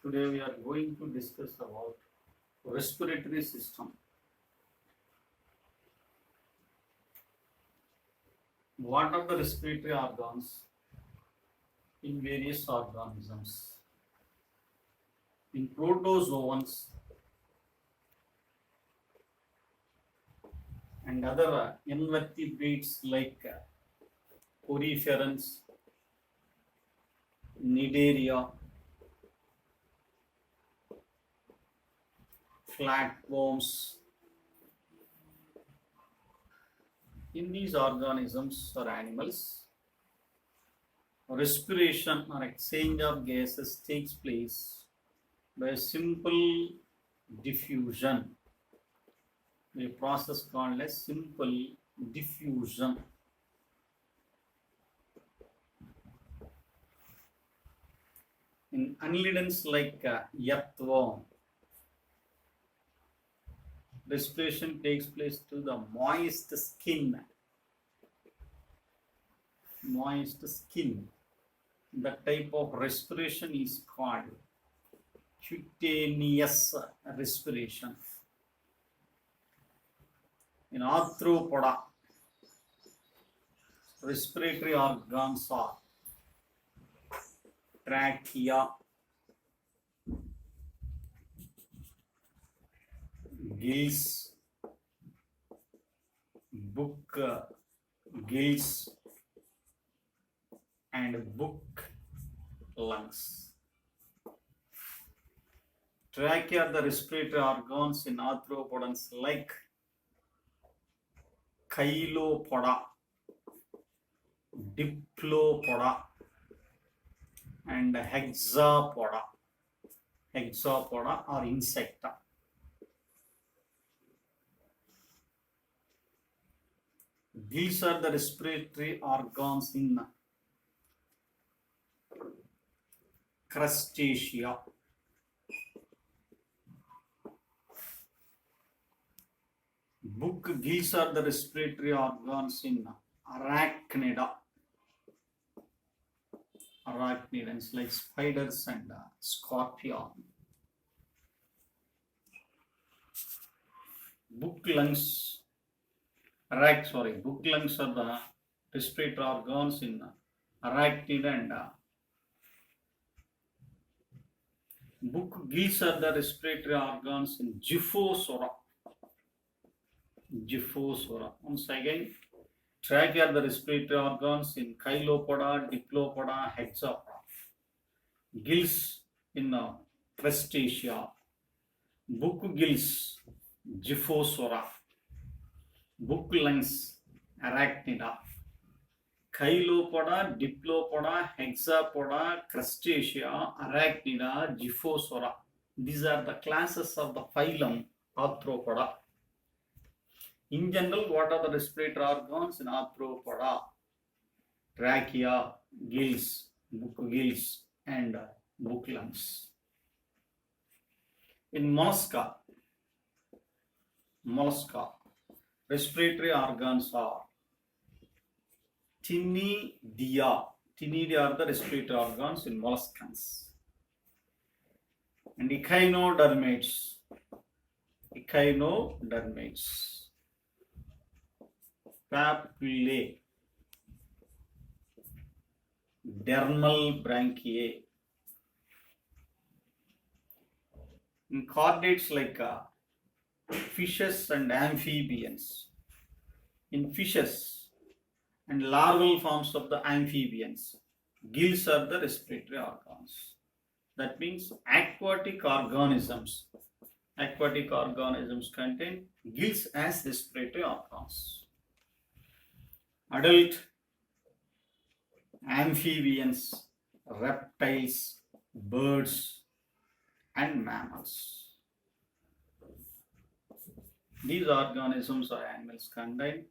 Today we are going to discuss about respiratory system. What are the respiratory organs in various organisms? In protozoans and other invertebrates like poriferans, Nidaria, flatworms. In these organisms or animals, respiration or exchange of gases takes place by a simple diffusion, a process called as simple diffusion. In annelidans like earthworm, respiration takes place through the moist skin. The type of respiration is called cutaneous respiration. In arthropoda, respiratory organs are trachea, gills, book gills, and book lungs. Trachea are the respiratory organs in arthropodans like chilopoda, diplopoda, and hexapoda. Hexapoda or insecta. These are the respiratory organs in crustacea. Book gills are the respiratory organs in arachnida. Arachnidans like spiders and scorpion. Book lungs are the respiratory organs in arachnid and book gills are the respiratory organs in Gyphosaura. Once again, trachea are the respiratory organs in chilopoda, diplopoda, hexapoda. Gills in crustacea. Book gills, Gyphosaura. Book lungs, arachnida. Chilopoda, diplopoda, hexapoda, crustacea, arachnida, Gyphosaura. These are the classes of the phylum Arthropoda. In general, what are the respiratory organs in arthropoda? Trachea, gills, book gills, and book lungs. In mollusca, respiratory organs are Ctenidia. Ctenidia are the respiratory organs in molluscans. And echinodermates. Papillae, dermal branchiae. In chordates like fishes and amphibians. In fishes and larval forms of the amphibians, gills are the respiratory organs. That means aquatic organisms contain gills as respiratory organs. Adult amphibians, reptiles, birds, and mammals. These organisms or animals contain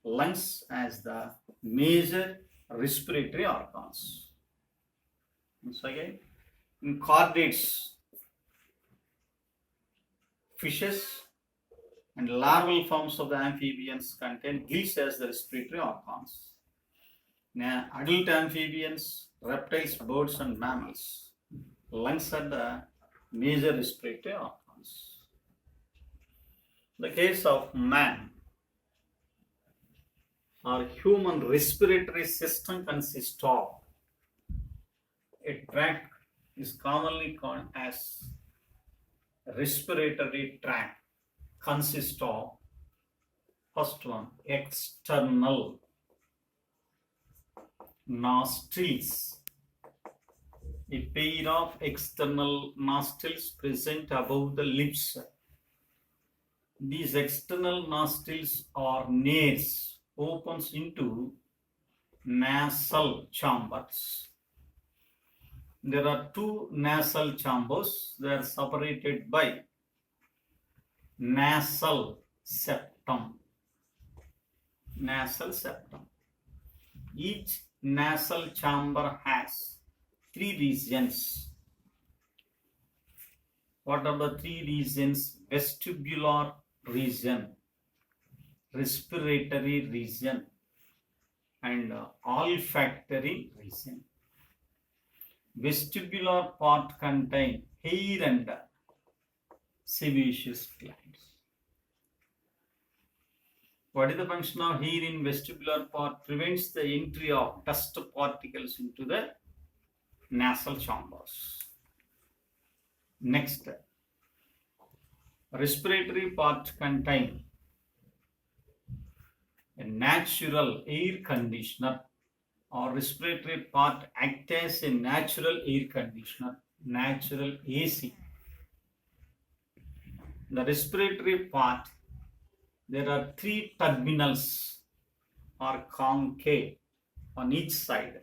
lungs as the major respiratory organs. Once again, in chordates, fishes and larval forms of the amphibians contain gills as the respiratory organs. Now, adult amphibians, reptiles, birds, and mammals, lungs are the major respiratory organs. The case of man or human respiratory system consists of a tract is commonly called as respiratory tract, consists of first one external nostrils, a pair of external nostrils present above the lips. These external nostrils or nares opens into nasal chambers. There are two nasal chambers. They are separated by nasal septum. Nasal septum. Each nasal chamber has three regions. What are the three regions? Vestibular region, respiratory region, and olfactory region. Vestibular part contain hair and sebaceous glands. What is the function of hair in vestibular part? Prevents the entry of dust particles into the nasal chambers. Next, respiratory part contain a natural air conditioner, or respiratory part act as a natural air conditioner, natural AC. The respiratory part, there are three terminals or concave on each side.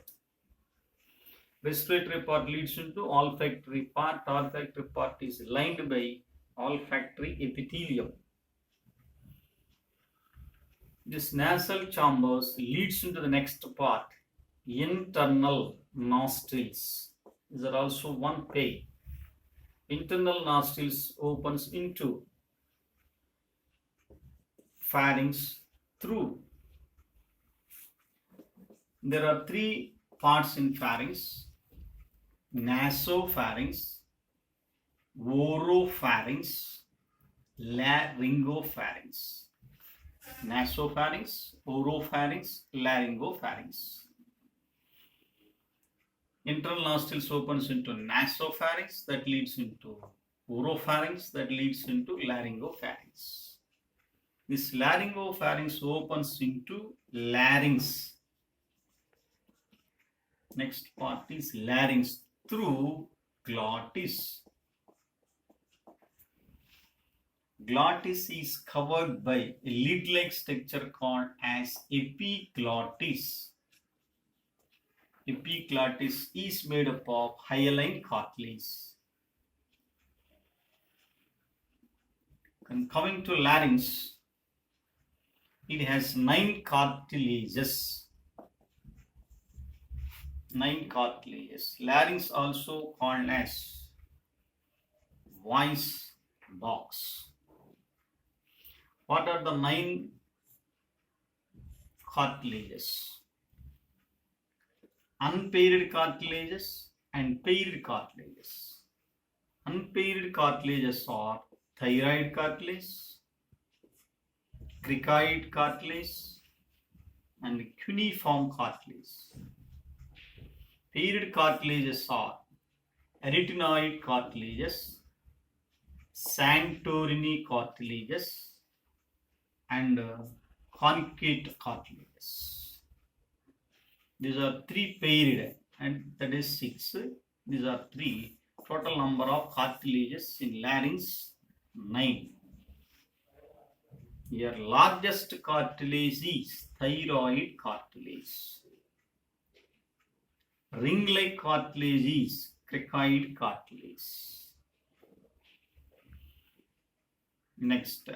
Respiratory part leads into olfactory part. Olfactory part is lined by olfactory epithelium. This nasal chambers leads into the next part, internal nostrils. These are also one pair. Internal nostrils opens into pharynx through. There are three parts in pharynx: nasopharynx, oropharynx, laryngopharynx. Nasopharynx, oropharynx, laryngopharynx. Internal nostrils opens into nasopharynx, that leads into oropharynx, that leads into laryngopharynx. This laryngopharynx opens into larynx. Next part is larynx through glottis. Glottis is covered by a lid-like structure called as epiglottis. Epiglottis is made up of hyaline cartilage. And coming to larynx, it has 9 cartilages. 9 cartilages. Larynx also called as voice box. What are the 9 cartilages? Unpaired cartilages and paired cartilages. Unpaired cartilages are thyroid cartilage, cricoid cartilage, and cuneiform cartilage. Paired cartilages are arytenoid cartilages, Santorini cartilages, and concave cartilages. These are 3 paired, and that is 6. These are 3. Total number of cartilages in larynx 9. Here largest cartilage is thyroid cartilage. Ring-like cartilage is cricoid cartilage. Next,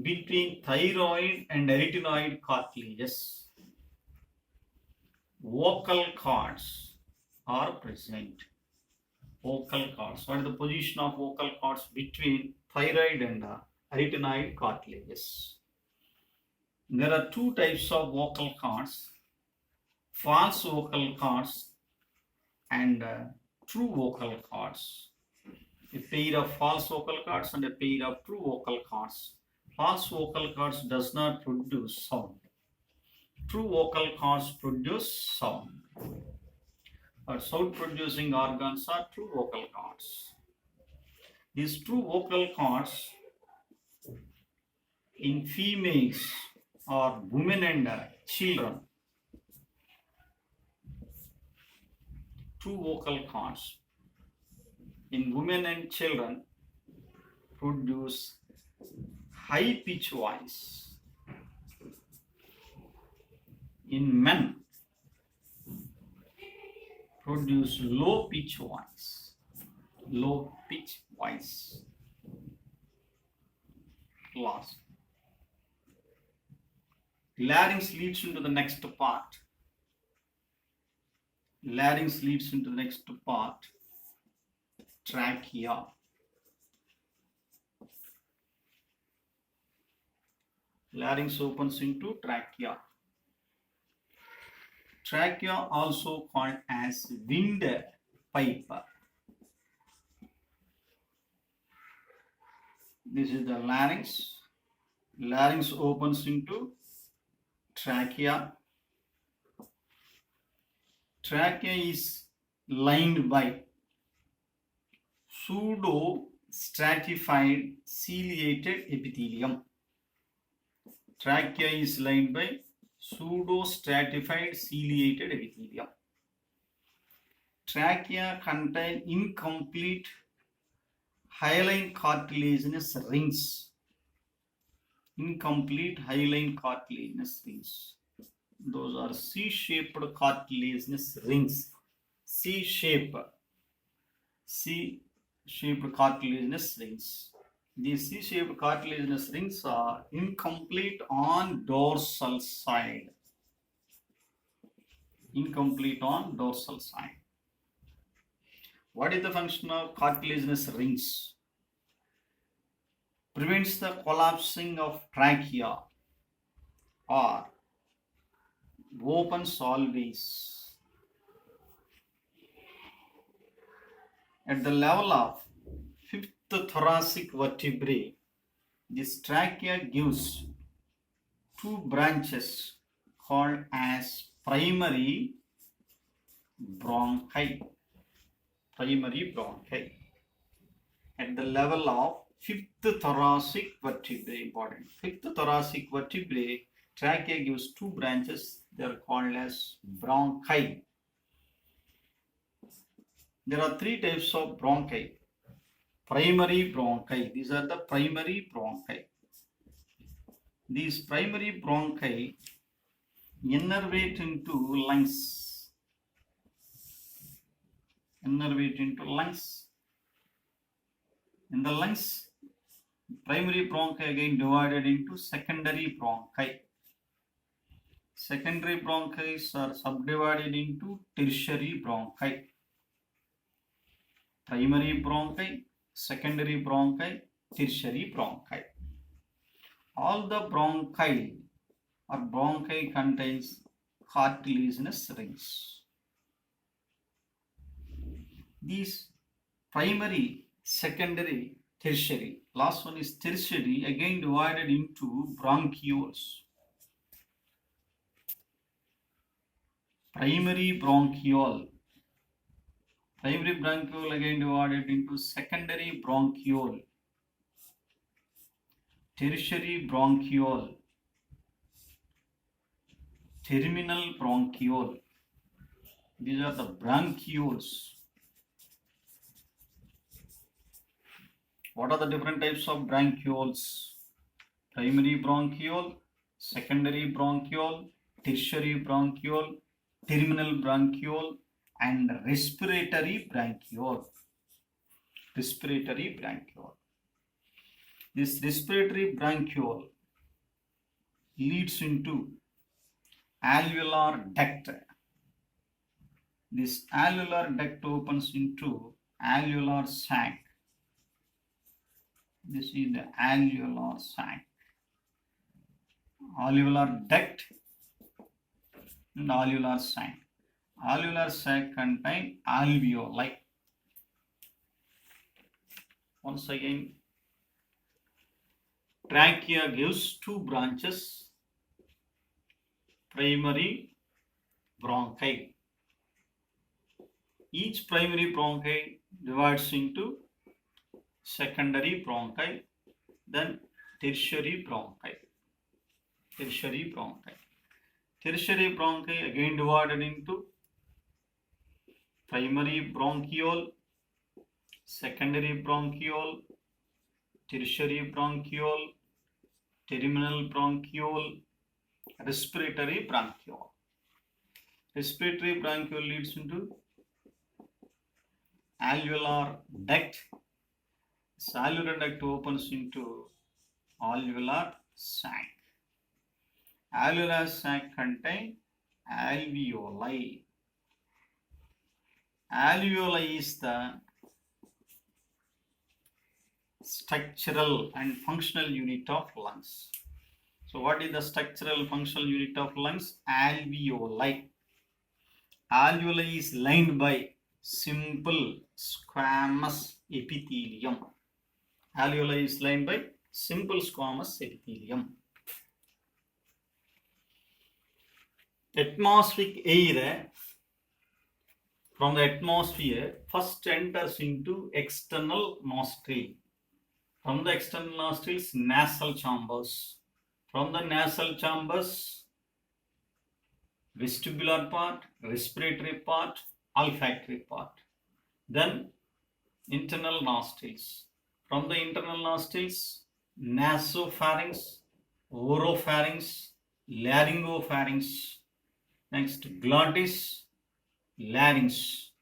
between thyroid and arytenoid cartilages, vocal cords are present. Vocal cords. What is the position of vocal cords between thyroid and arytenoid cartilages? There are 2 types of vocal cords: false vocal cords and true vocal cords. a pair of false vocal cords and a pair of true vocal cords. False vocal cords does not produce sound. True vocal cords produce sound. Our sound producing organs are true vocal cords. These true vocal cords in females or women and children. True vocal cords in women and children produce high pitch voice. In men produce low pitch voice. Low pitch voice. Last. Larynx leads into the next part. Larynx leads into the next part. Trachea. Larynx opens into trachea. Trachea also called as windpipe. This is the larynx. Larynx opens into trachea. Trachea is lined by pseudo-stratified ciliated epithelium. Trachea is lined by pseudo-stratified ciliated epithelium. Trachea contain incomplete hyaline cartilaginous rings. Incomplete hyaline cartilaginous rings. Those are C-shaped cartilaginous rings. C-shaped cartilaginous rings. These C-shaped cartilaginous rings are incomplete on dorsal side. Incomplete on dorsal side. What is the function of cartilaginous rings? Prevents the collapsing of trachea or opens always. At the level of fifth thoracic vertebrae, this trachea gives two branches called as primary bronchi. Primary bronchi. At the level of fifth thoracic vertebrae, important. Fifth thoracic vertebrae, trachea gives two branches. They are called as bronchi. There are three types of bronchi. Primary bronchi. These are the primary bronchi. These primary bronchi innervate into lungs. Innervate into lungs. In the lungs, primary bronchi again divided into secondary bronchi. Secondary bronchi are subdivided into tertiary bronchi. Primary bronchi, secondary bronchi, tertiary bronchi. All the bronchi or bronchi contains cartilaginous rings. These primary, secondary, tertiary. Last one is tertiary, again divided into bronchioles. Primary bronchiole. Primary bronchiole again divided into secondary bronchiole. Tertiary bronchiole. Terminal bronchiole. These are the bronchioles. What are the different types of bronchioles? Primary bronchiole, secondary bronchiole, tertiary bronchiole, terminal bronchiole, and respiratory bronchiole. Respiratory bronchiole. This respiratory bronchiole leads into alveolar duct. This alveolar duct opens into alveolar sac. This is the alveolar sac. Alveolar duct and alveolar sac. Alveolar sac contain alveoli. Once again, trachea gives two branches, primary bronchi. Each primary bronchi divides into secondary bronchi, then tertiary bronchi. Tertiary bronchi. Tertiary bronchi again divided into primary bronchiole, secondary bronchiole, tertiary bronchiole, terminal bronchiole, respiratory bronchiole. Respiratory bronchiole leads into alveolar duct. This alveolar duct opens into alveolar sac. Alveolar sac contain alveoli. Alveoli is the structural and functional unit of lungs. So what is the structural functional unit of lungs? Alveoli. Alveoli is lined by simple squamous epithelium. Alveoli is lined by simple squamous epithelium. Atmospheric air from the atmosphere first enters into external nostril. From the external nostrils, nasal chambers. From the nasal chambers, vestibular part, respiratory part, olfactory part. Then internal nostrils. From the internal nostrils, nasopharynx, oropharynx, laryngopharynx. Next, glottis, larynx.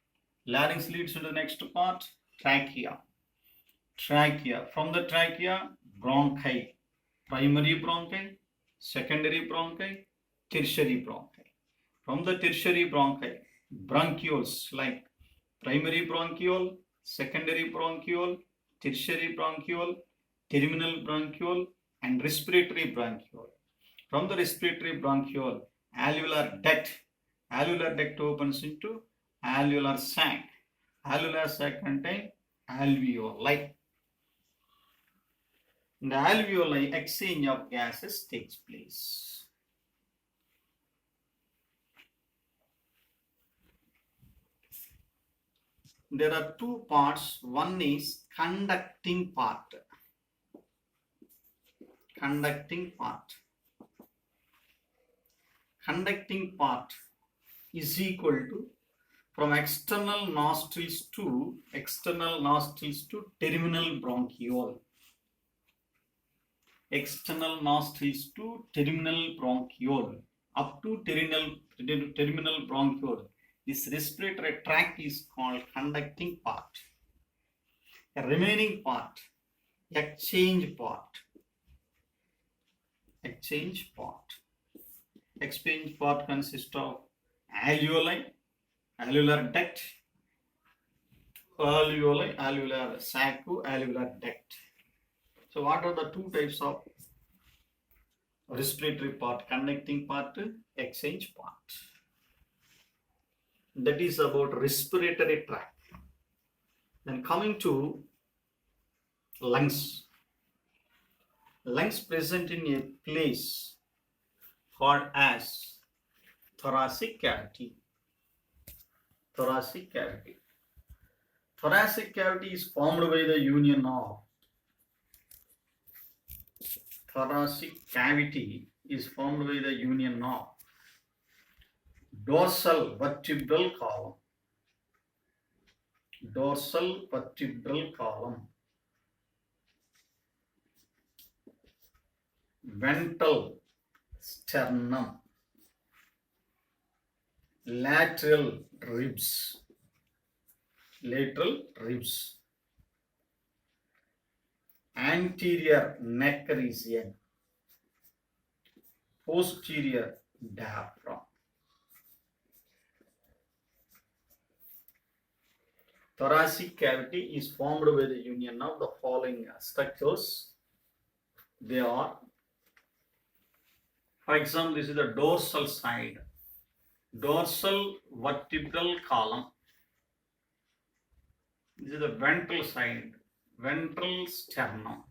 Larynx leads to the next part, trachea. Trachea. From the trachea, bronchi. Primary bronchi, secondary bronchi, tertiary bronchi. From the tertiary bronchi, bronchioles like primary bronchiole, secondary bronchiole, tertiary bronchiole, terminal bronchiole, and respiratory bronchiole. From the respiratory bronchiole, alveolar duct. Alveolar duct opens into alveolar sac. Alveolar sac contains alveoli. In the alveoli, exchange of gases takes place. There are two parts. One is conducting part. Conducting part. Conducting part is equal to from external nostrils to terminal bronchiole. External nostrils to terminal bronchiole up to terminal bronchiole. This respiratory tract is called conducting part. The remaining part, exchange part. Exchange part. Exchange part consists of alveoli, alveolar duct, alveoli, alveolar sac, alveolar duct. So what are the two types of respiratory part? Conducting part, exchange part. That is about respiratory tract. Then coming to lungs. Lungs present in a place called as thoracic cavity. Thoracic cavity. Thoracic cavity is formed by the union of dorsal vertebral column, ventral sternum, lateral ribs, anterior neck region, posterior diaphragm. Thoracic cavity is formed by the union of the following structures. They are, for example, this is the dorsal side, dorsal vertebral column. This is the ventral side, ventral sternum.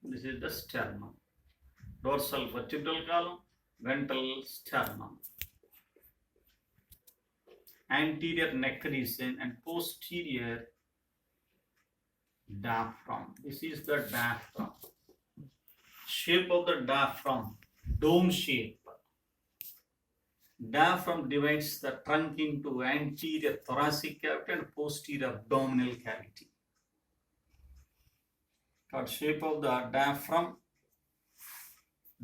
This is the sternum. Dorsal vertebral column, ventral sternum. Anterior neck region and posterior diaphragm. This is the diaphragm. Shape of the diaphragm, dome shape. Diaphragm divides the trunk into anterior thoracic cavity and posterior abdominal cavity. Got shape of the diaphragm,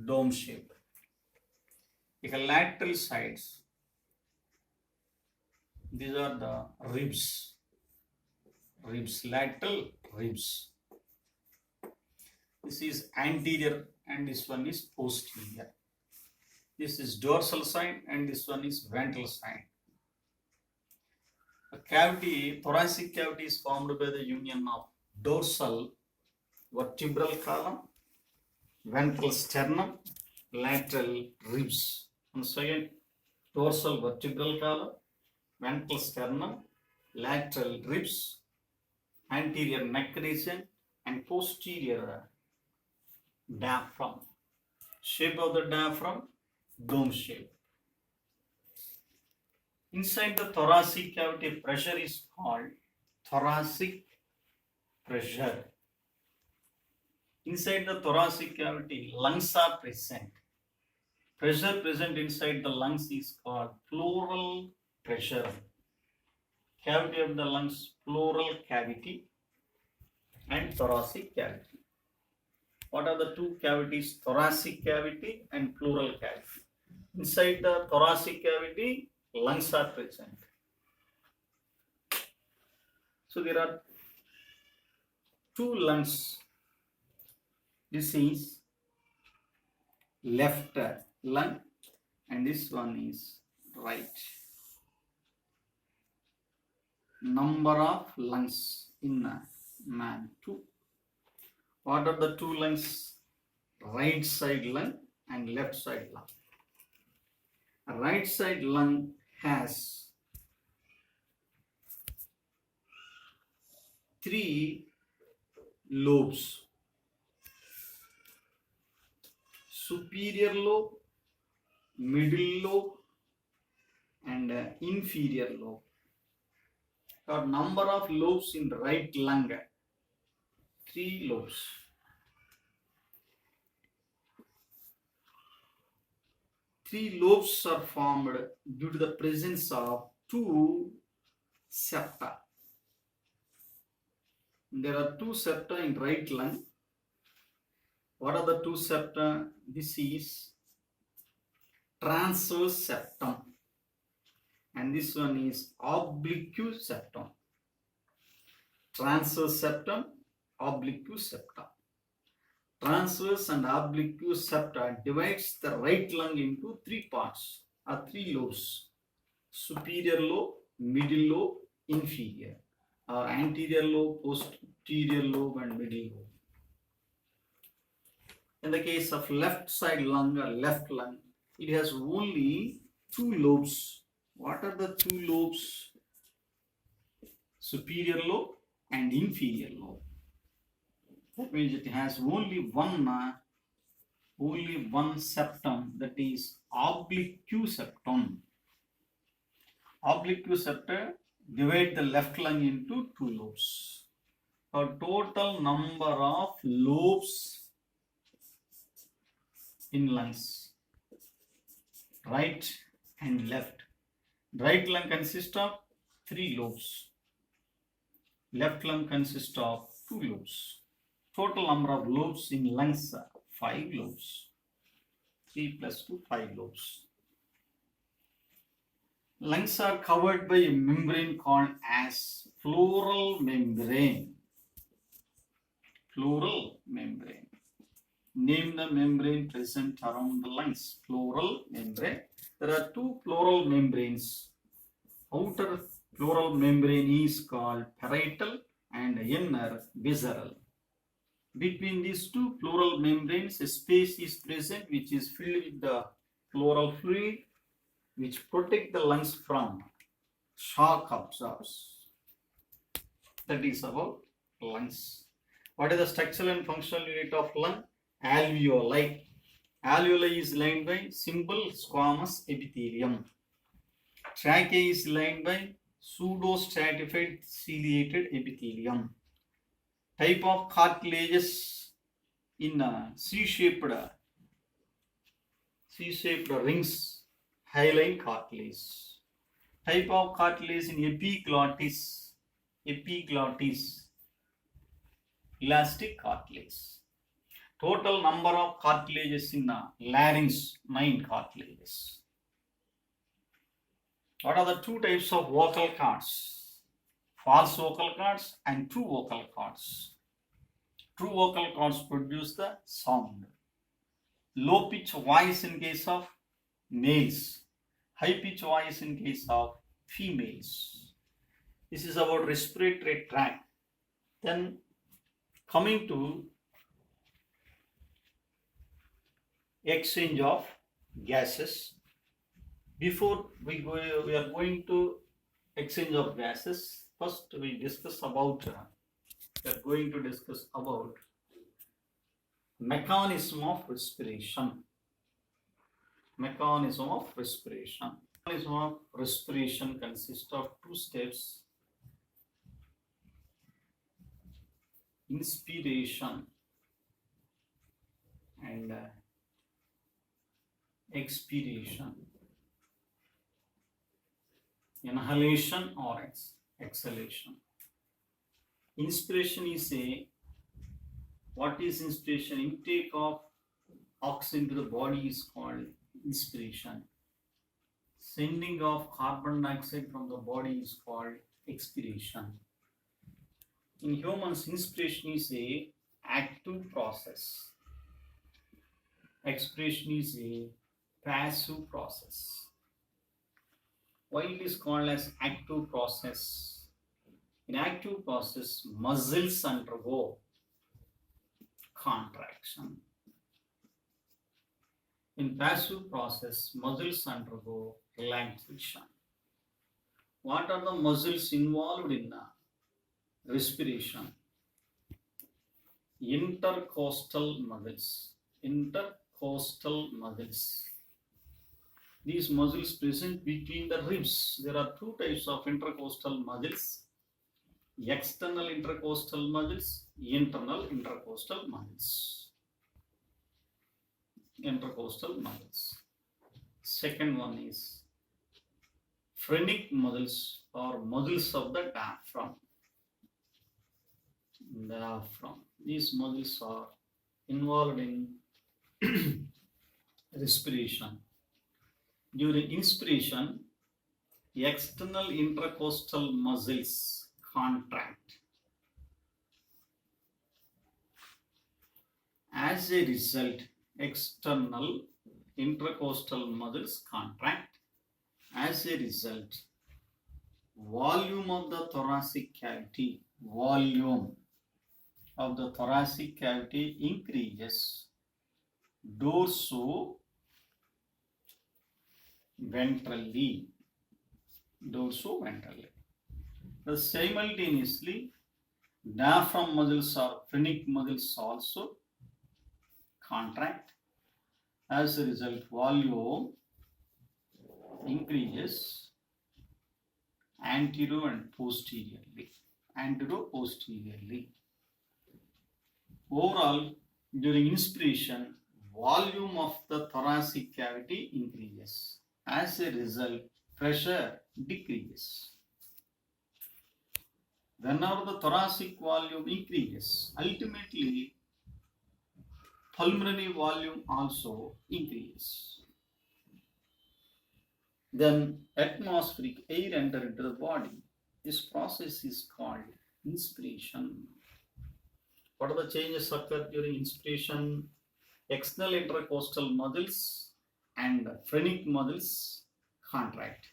dome shape. Lateral sides. These are the ribs. Lateral ribs. This is anterior and this one is posterior. This is dorsal side and this one is ventral side. A cavity, thoracic cavity is formed by the union of dorsal vertebral column, ventral sternum, lateral ribs. Once again, dorsal vertebral column, ventral sternum, lateral ribs, anterior neck region and posterior diaphragm. Shape of the diaphragm, dome shape. Inside the thoracic cavity, pressure is called thoracic pressure. Inside the thoracic cavity, lungs are present. Pressure present inside the lungs is called pleural pressure. Cavity of the lungs, pleural cavity and thoracic cavity. What are the two cavities? Thoracic cavity and pleural cavity. Inside the thoracic cavity, lungs are present. So there are two lungs. This is left lung and this one is right. Number of lungs in a man, 2. What are the two lungs? Right side lung and left side lung. Right side lung has 3 lobes. Superior lobe, middle lobe and inferior lobe. The number of lobes in right lung, 3 lobes. Three lobes are formed due to the presence of 2 septa. There are 2 septa in right lung. What are the 2 septa? This is transverse septum and this one is oblique septum. Transverse septum, oblique septum. Transverse and oblique septa divides the right lung into 3 parts or 3 lobes. Superior lobe, middle lobe, inferior, or anterior lobe, posterior lobe and middle lobe. In the case of left side lung or left lung, it has only 2 lobes. What are the 2 lobes? Superior lobe and inferior lobe. That means it has only one septum, that is oblique septum. Oblique septum divide the left lung into 2 lobes. A total number of lobes in lungs, right and left. Right lung consists of 3 lobes. Left lung consists of 2 lobes. Total number of lobes in lungs are 5 lobes. 3 plus 2, 5 lobes. Lungs are covered by a membrane called as pleural membrane. Pleural membrane. Name the membrane present around the lungs. Pleural membrane. There are 2 pleural membranes. Outer pleural membrane is called parietal and inner visceral. Between these 2 pleural membranes, a space is present which is filled with the pleural fluid, which protect the lungs from shock absorbs. That is about lungs. What is the structural and functional unit of lung? Alveoli. Alveoli is lined by simple squamous epithelium. Trachea is lined by pseudostratified ciliated epithelium. Type of cartilages in C-shaped rings, hyaline cartilage. Type of cartilage in epiglottis, elastic cartilage. Total number of cartilages in larynx, 9 cartilages. What are the two types of vocal cords? False vocal cords and true vocal cords. True vocal cords produce the sound. Low pitch voice in case of males, high pitch voice in case of females. This is about respiratory tract. Then coming to exchange of gases. Before we are going to exchange of gases. First we are going to discuss about mechanism of respiration. Mechanism of respiration consists of two steps: inspiration and expiration. Inhalation or exhalation. Inspiration is what is inspiration? Intake of oxygen to the body is called inspiration. Sending of carbon dioxide from the body is called expiration. In humans, inspiration is a active process. Expiration is a passive process. Why it is called as active process? In active process, muscles undergo contraction. In passive process, muscles undergo relaxation. What are the muscles involved in respiration? Intercostal muscles. These muscles present between the ribs. There are two types of intercostal muscles: external intercostal muscles, internal intercostal muscles. Second one is phrenic muscles or muscles of the diaphragm. These muscles are involved in respiration. During inspiration, external intercostal muscles contract. As a result, external intercostal muscles contract. As a result, volume of the thoracic cavity increases dorso-ventrally. Simultaneously, diaphragm muscles or phrenic muscles also contract. As a result, volume increases antero-posteriorly. Overall, during inspiration, volume of the thoracic cavity increases. As a result, pressure decreases. Whenever the thoracic volume increases, ultimately pulmonary volume also increases. Then atmospheric air enters into the body. This process is called inspiration. What are the changes occur during inspiration? External intercostal muscles and phrenic muscles contract.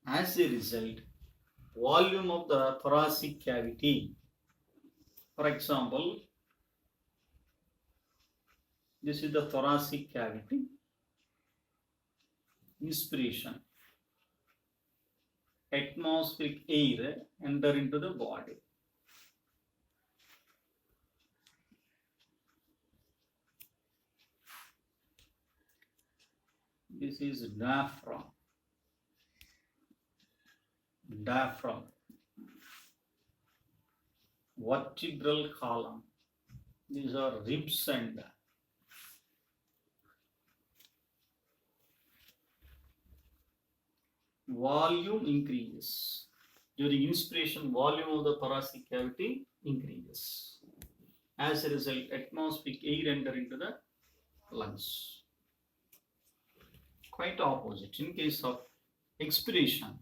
As a result, volume of the thoracic cavity, for example, this is the thoracic cavity. Inspiration, atmospheric air enter into the body. This is diaphragm. Diaphragm. Vertebral column. These are ribs and volume increases. During inspiration, volume of the thoracic cavity increases. As a result, atmospheric air enter into the lungs. Quite opposite. In case of expiration,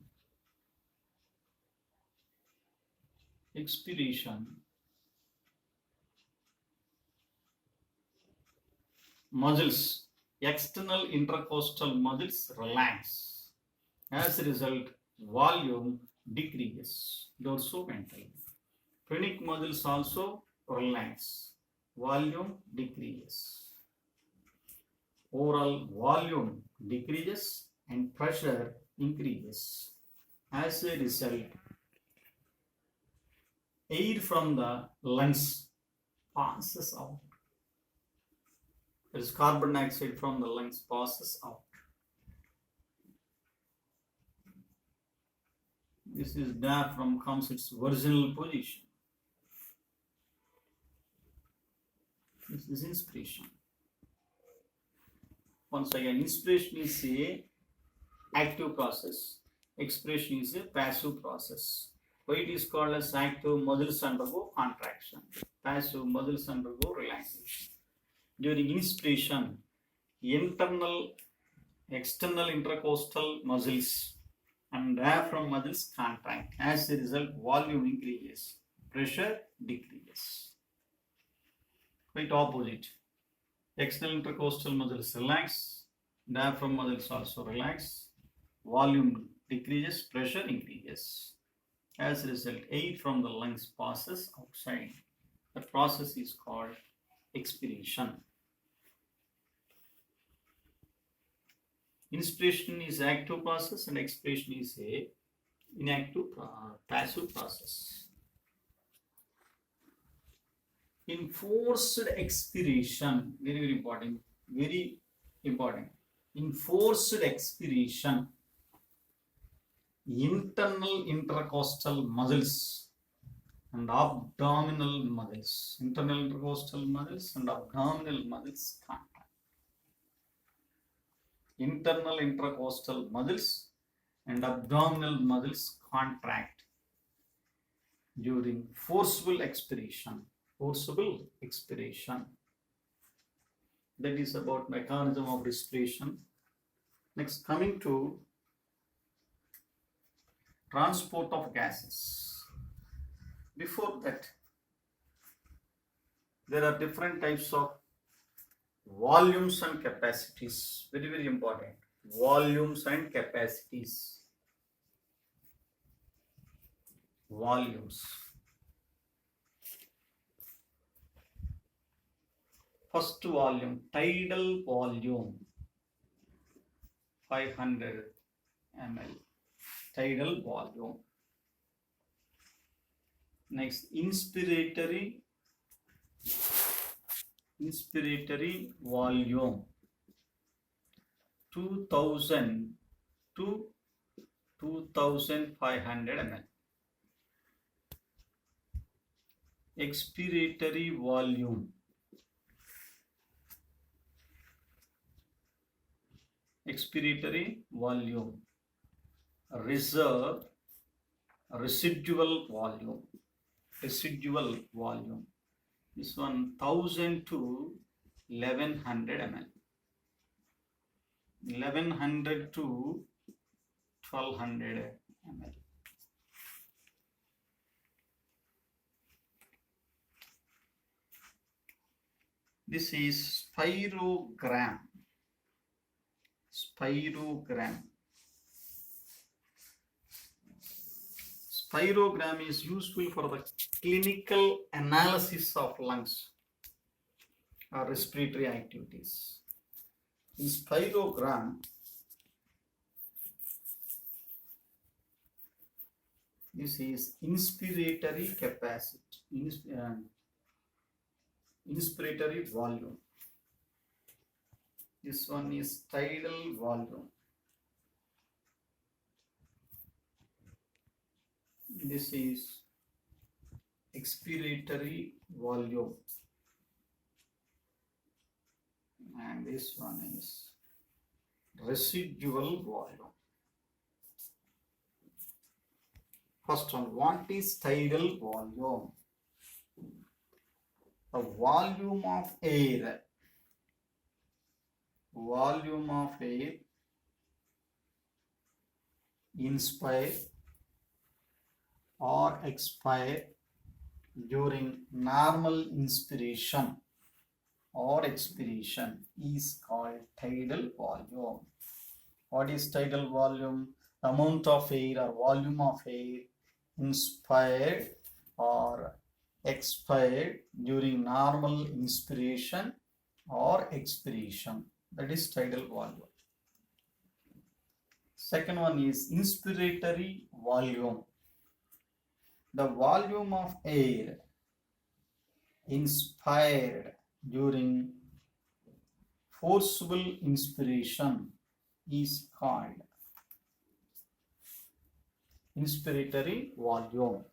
muscles, external intercostal muscles relax. As a result, volume decreases. Dorsoventral. Phrenic muscles also relax. Volume decreases. Overall volume decreases and pressure increases. As a result, air from the lungs passes out. There is carbon dioxide from the lungs passes out. This is diaphragm comes its original position. This is inspiration. Once again, inspiration is a active process. Expiration is a passive process. Why it is called as active? Muscles undergo contraction. Passive, muscles undergo relaxation. During inspiration, internal, external intercostal muscles and diaphragm muscles contract. As a result, volume increases, pressure decreases. Quite opposite. External intercostal muscles relax, diaphragm muscles also relax, volume decreases, pressure increases. As a result, air from the lungs passes outside. The process is called expiration. Inspiration is active process and expiration is a inactive passive process. In forced expiration, very important. In forced expiration, internal intercostal muscles and abdominal muscles, internal intercostal muscles and abdominal muscles contract. Internal intercostal muscles and abdominal muscles contract during forcible expiration. Forcible expiration. That is about mechanism of respiration. Next, coming to transport of gases. Before that, there are different types of volumes and capacities. Very, very important. Volumes and capacities. Volumes. First volume, tidal volume, 500 ml. Tidal volume. Next, inspiratory volume, 2000 to 2500 ml. Expiratory volume, residual volume. This one 1000 to 1100 ml. 1100 to 1200 ml. This is spirogram. Spirogram is useful for the clinical analysis of lungs or respiratory activities. In spirogram, this is inspiratory capacity, inspiratory volume. This one is tidal volume. This is expiratory volume. And this one is residual volume. First one, what is tidal volume? The volume of air inspire or expire during normal inspiration or expiration is called tidal volume. What is tidal volume? The amount of air or volume of air inspired or expired during normal inspiration or expiration. That is tidal volume. Second one is inspiratory volume. The volume of air inspired during forcible inspiration is called inspiratory volume,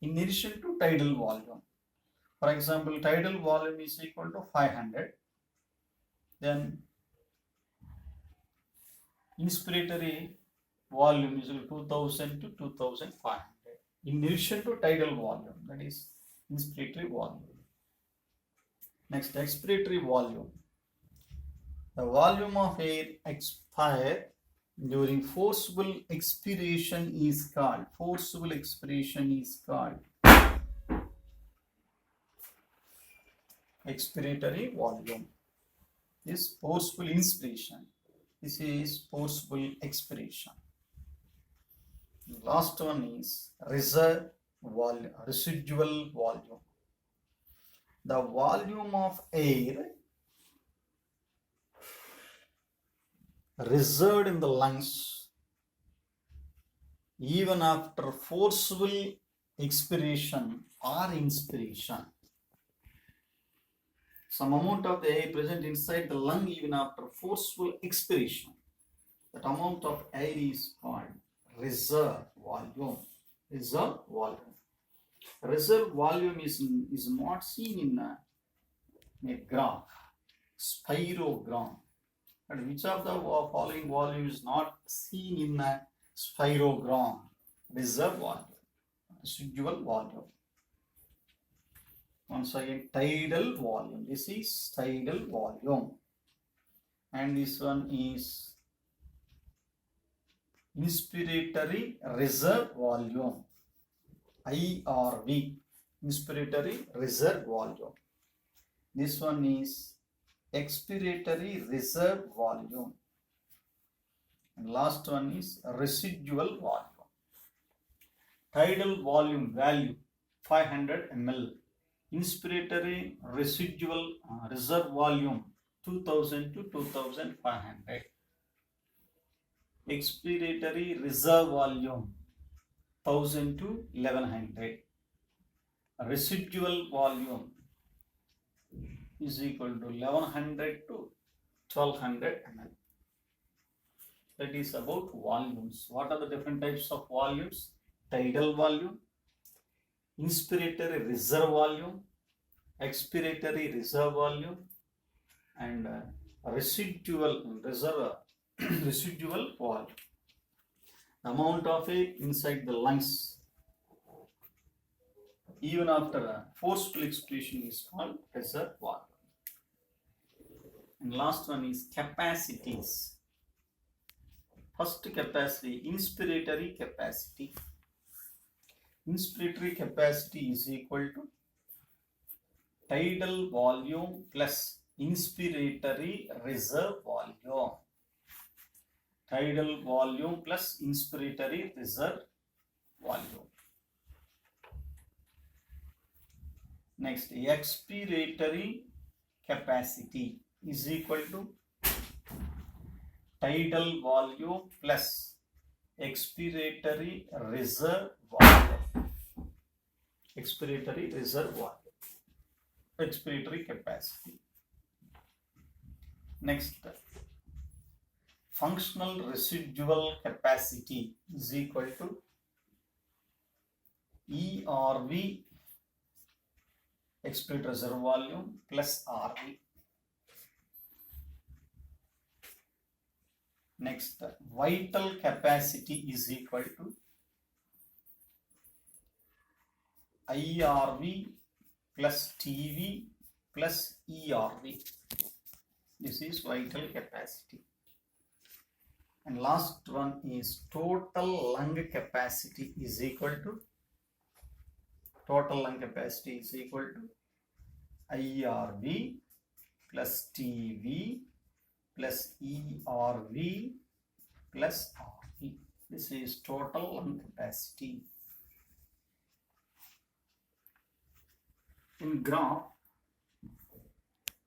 in addition to tidal volume. For example, tidal volume is equal to 500, then inspiratory volume is equal to 2000 to 2500, in addition to tidal volume, that is inspiratory volume. Next, expiratory volume. The volume of air expired during forcible expiration is called expiratory volume. This is forcible inspiration. This is forcible expiration. Last one is residual volume. The volume of air reserved in the lungs even after forcible expiration or inspiration. Some amount of the air present inside the lung even after forceful expiration. That amount of air is called reserve volume. Reserve volume is not seen in a graph, spirogram. And which of the following volume is not seen in a spirogram? Reserve volume, residual volume. Once again, tidal volume. This is tidal volume. And this one is inspiratory reserve volume. IRV. Inspiratory reserve volume. This one is expiratory reserve volume. And last one is residual volume. Tidal volume value 500 ml. Inspiratory residual reserve volume 2000 to 2500. Expiratory reserve volume 1000 to 1100. Residual volume is equal to 1100 to 1200 ml. That is about volumes. What are the different types of volumes? Tidal volume, inspiratory reserve volume, expiratory reserve volume, and residual volume. The amount of air inside the lungs even after forceful expiration is called reserve volume. And last one is capacities. First capacity, inspiratory capacity. Inspiratory capacity is equal to tidal volume plus inspiratory reserve volume. Tidal volume plus inspiratory reserve volume. Next, expiratory capacity is equal to tidal volume plus expiratory reserve volume. Expiratory reserve volume. Expiratory capacity. Next, functional residual capacity is equal to ERV, expiratory reserve volume, plus RV. Next, vital capacity is equal to IRV plus TV plus ERV. This is vital capacity. And last one is total lung capacity is equal to IRV plus TV plus ERV plus RV. This is total lung capacity. In graph,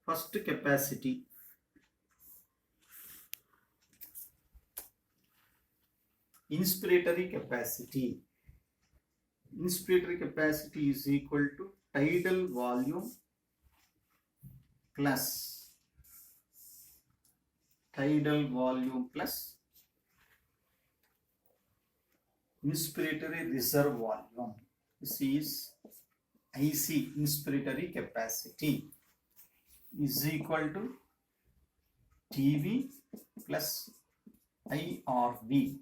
first capacity, inspiratory capacity. Inspiratory capacity is equal to tidal volume plus inspiratory reserve volume. This is IC, inspiratory capacity, is equal to TV plus IRV.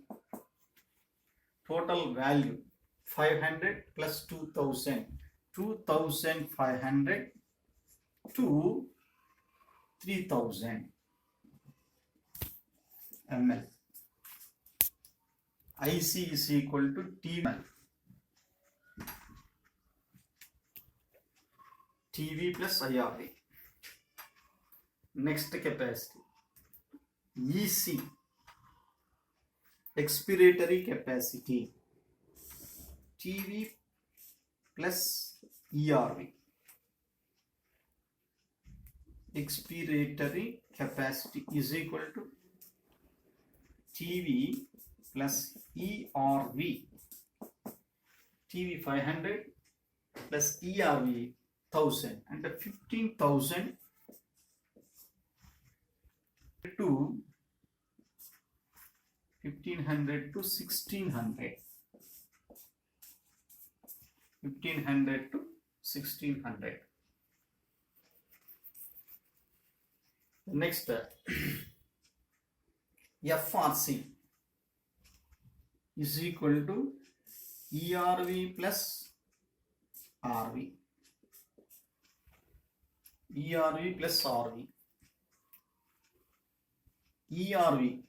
Total value 500 plus 2000, 2500 to 3000 ml. IC is equal to TV plus IRV. Next capacity, EC, expiratory capacity, TV plus ERV. Expiratory capacity is equal to TV plus ERV. TV 500 plus ERV 1000, and 15,000 to 1500 to 1600. 1500 to 1600. Next, FRC is equal to ERV plus RV. ERV plus RV. ERV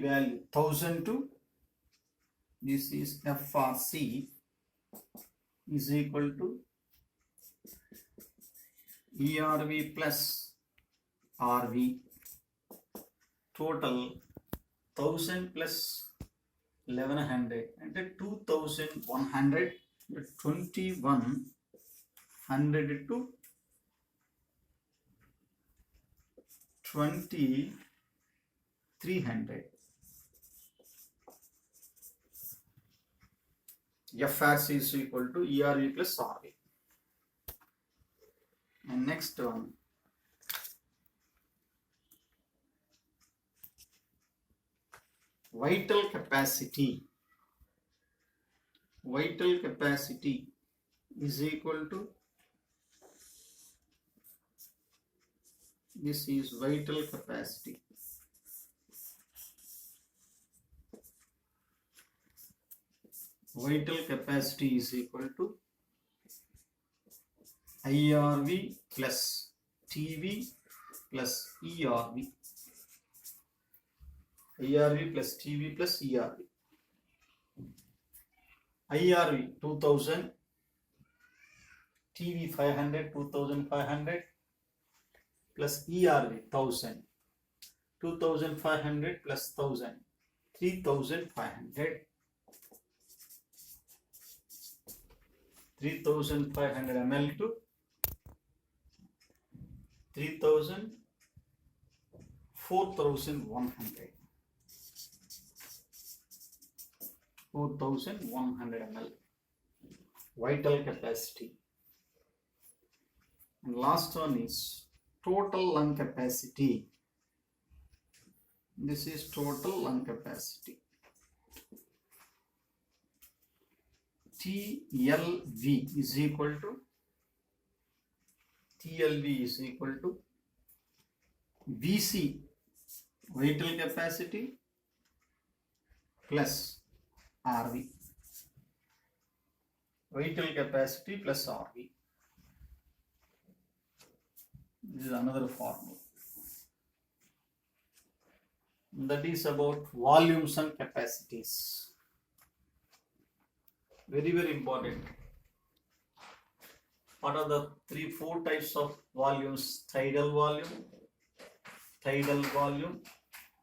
value 1000 to, this is FRC, is equal to ERV plus RV. Total 1000 plus 1100 and 2100, 2100 to 2300. FRC is equal to ERV plus RV. And next one, vital capacity. Vital capacity is equal to, this is vital capacity. Vital capacity is equal to IRV plus TV plus ERV. IRV plus TV plus ERV. IRV 2000, TV 500, 2500 plus ERV 1000, 2500 plus 1000, 3500. 3500 ml to 3000, 4100. 4100 ml vital capacity. And last one is total lung capacity. This is total lung capacity. TLV is equal to VC, vital capacity, plus RV. Vital capacity plus RV. This is another formula. That is about volumes and capacities. Very, very important. What are the 3-4 types of volumes? Tidal volume,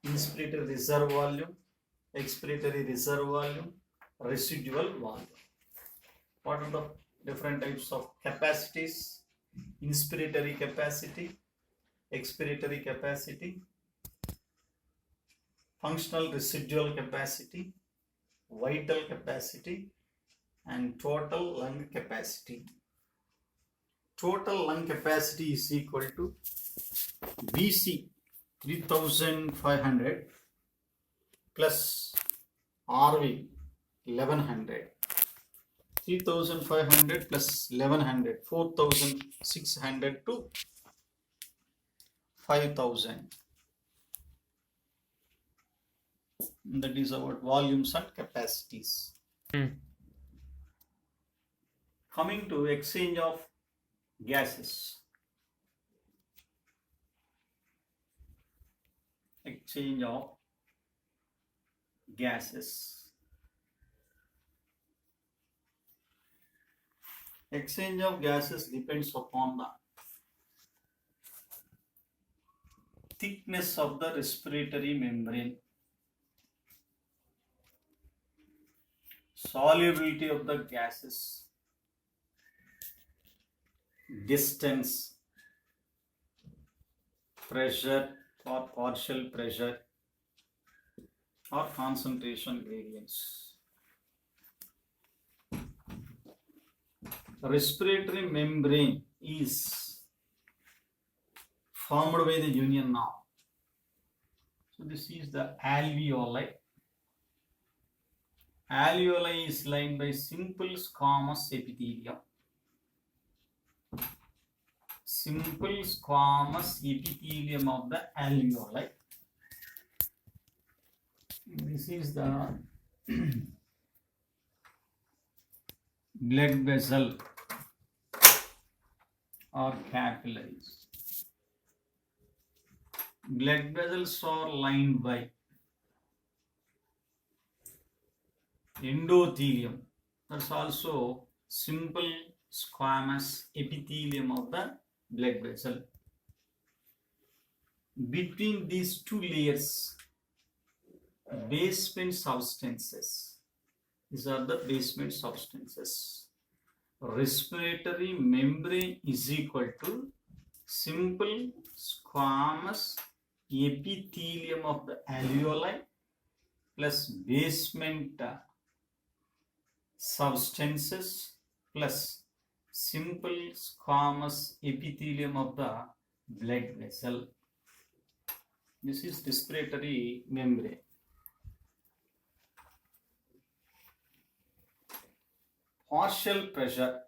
inspiratory reserve volume, expiratory reserve volume, residual volume. What are the different types of capacities? Inspiratory capacity, expiratory capacity, functional residual capacity, vital capacity, and total lung capacity. Total lung capacity is equal to VC 3500 plus RV 1100. 3500 plus 1100, 4600 to 5000. That is about volumes and capacities. Coming to exchange of gases. Exchange of gases. Exchange of gases depends upon the thickness of the respiratory membrane, solubility of the gases, distance, pressure or partial pressure, or concentration gradients. Respiratory membrane is formed by the union of. So this is the alveoli. Alveoli is lined by simple squamous epithelium. Simple squamous epithelium of the alveoli. This is the blood vessel or capillaries. Blood vessels are lined by endothelium. That's also simple squamous epithelium of the blood vessel. Between these two layers, basement substances. These are the basement substances. Respiratory membrane is equal to simple squamous epithelium of the alveoli plus basement substances plus simple squamous epithelium of the blood vessel. This is respiratory membrane. Partial pressure.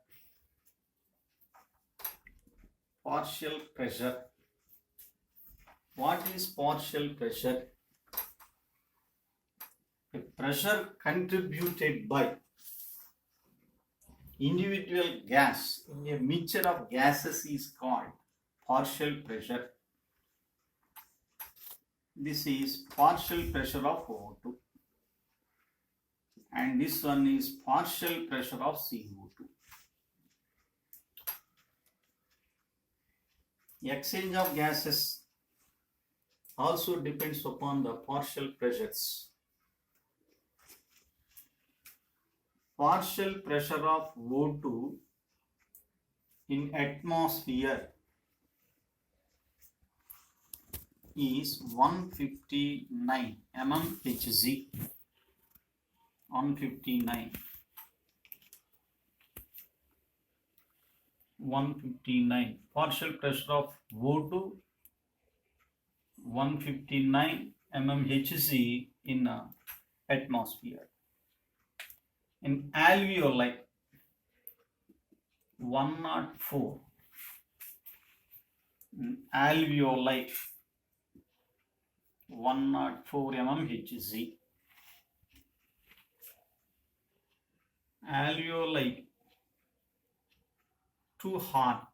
Partial pressure. What is partial pressure? A pressure contributed by individual gas in a mixture of gases is called partial pressure. This is partial pressure of O2. And this one is partial pressure of CO2. Exchange of gases also depends upon the partial pressures. Partial pressure of O2 in atmosphere is 159 mmHg. 159. 159. Partial pressure of O2 159 mmHg in atmosphere. In alveoli 104. Alveoli 104 mmHg. Alveoli to heart.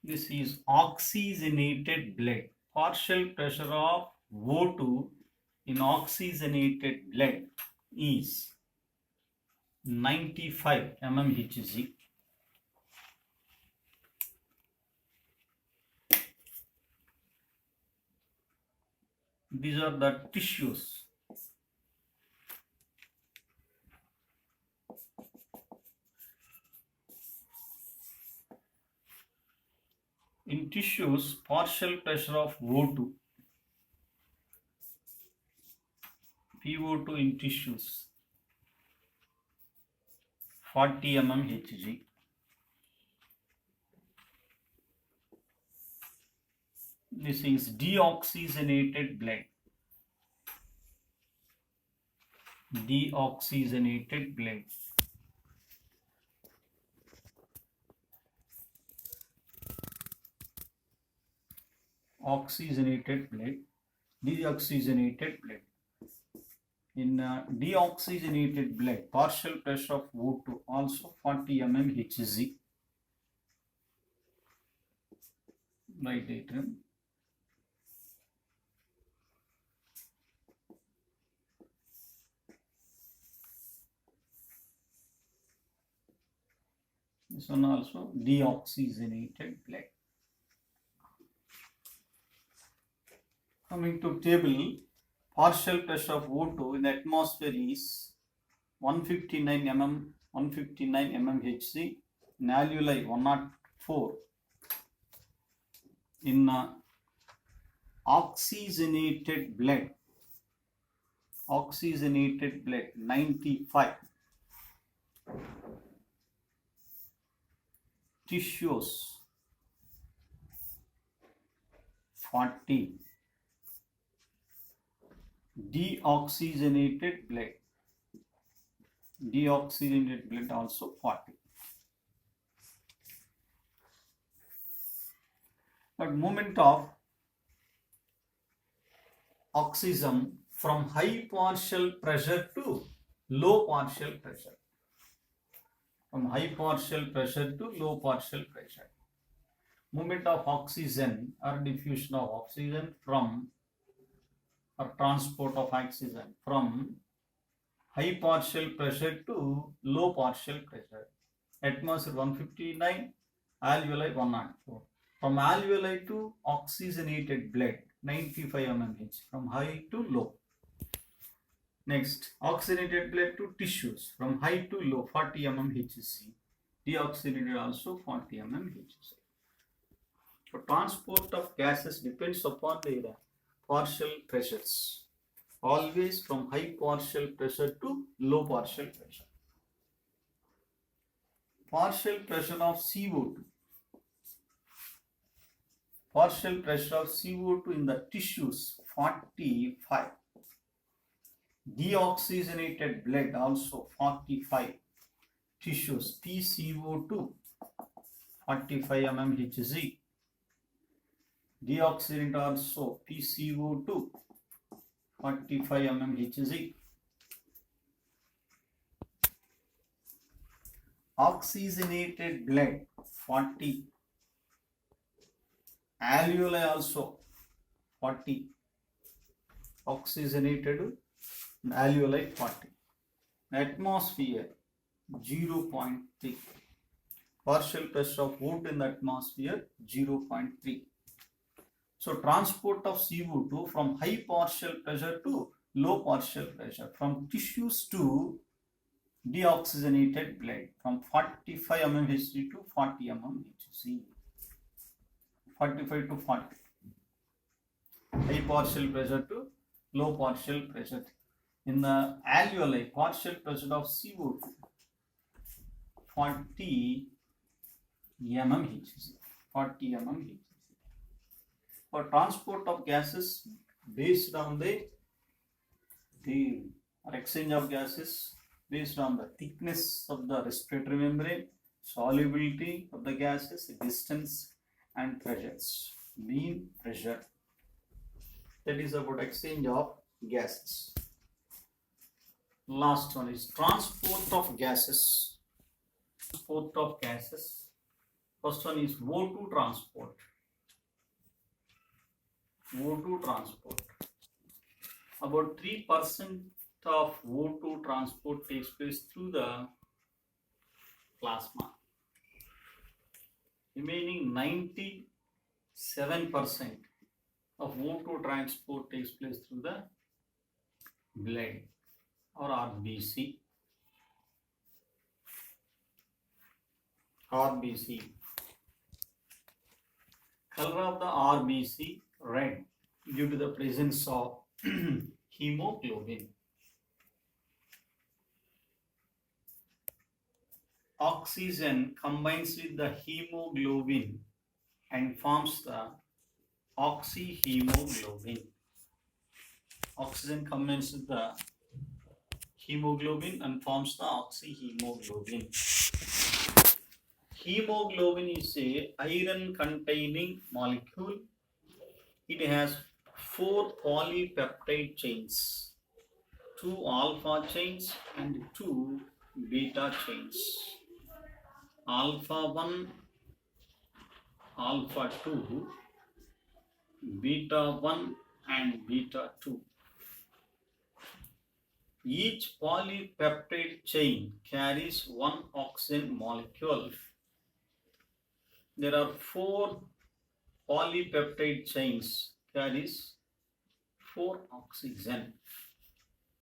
This is oxygenated blood. Partial pressure of O2 in oxygenated blood is 95 mmHg. These are the tissues. In tissues, partial pressure of O2, PO2 in tissues, 40 mmHg. This is deoxygenated blood. Deoxygenated blood. Oxygenated blood. Deoxygenated blood. In deoxygenated blood, partial pressure of O2 also 40 mmHg. Write it. This one also deoxygenated blood. Coming to table, partial pressure of O2 in the atmosphere is 159 mmHg. In alveoli 104. In oxygenated blood 95. Tissues 40. Deoxygenated blood also 40. But movement of oxygen from high partial pressure to low partial pressure. From high partial pressure to low partial pressure. Movement of oxygen or diffusion of oxygen from or transport of oxygen from high partial pressure to low partial pressure. Atmosphere 159, alveoli 104. From alveoli to oxygenated blood 95 mmHg, from high to low. Next, oxygenated blood to tissues from high to low 40 mmHg. Deoxygenated also 40 mmHg. So transport of gases depends upon their partial pressures. Always from high partial pressure to low partial pressure. Partial pressure of CO2. Partial pressure of CO2 in the tissues 45. Deoxygenated blood also 45. Tissues PCO2 45 mmHg. Deoxygenated also PCO2 45 mmHg. Oxygenated blood 40. Alveoli also 40. Oxygenated alveoli 40. Atmosphere 0.3. Partial pressure of O2 in the atmosphere 0.3. So transport of CO2 from high partial pressure to low partial pressure, from tissues to deoxygenated blood, from 45 mmHg to 40 mmHg. 45 to 40. High partial pressure to low partial pressure. In the alveoli, partial pressure of CO2 40 mmHg. 40 mmHg. For transport of gases based on the or exchange of gases based on the thickness of the respiratory membrane, solubility of the gases, distance and pressures. Mean pressure. That is about exchange of gases. Last one is transport of gases. Transport of gases. First one is O2 transport. O2 transport. About 3% of O2 transport takes place through the plasma. Remaining 97% of O2 transport takes place through the blood or RBC. RBC. Color of the RBC red due to the presence of hemoglobin. Oxygen combines with the hemoglobin and forms the oxyhemoglobin. Oxygen combines with the hemoglobin and forms the oxyhemoglobin. Hemoglobin is a iron containing molecule. It has 4 polypeptide chains, 2 alpha chains and 2 beta chains. Alpha 1, alpha 2, beta 1 and beta 2. Each polypeptide chain carries 1 oxygen molecule. There are 4 polypeptide chains carries 4 oxygen.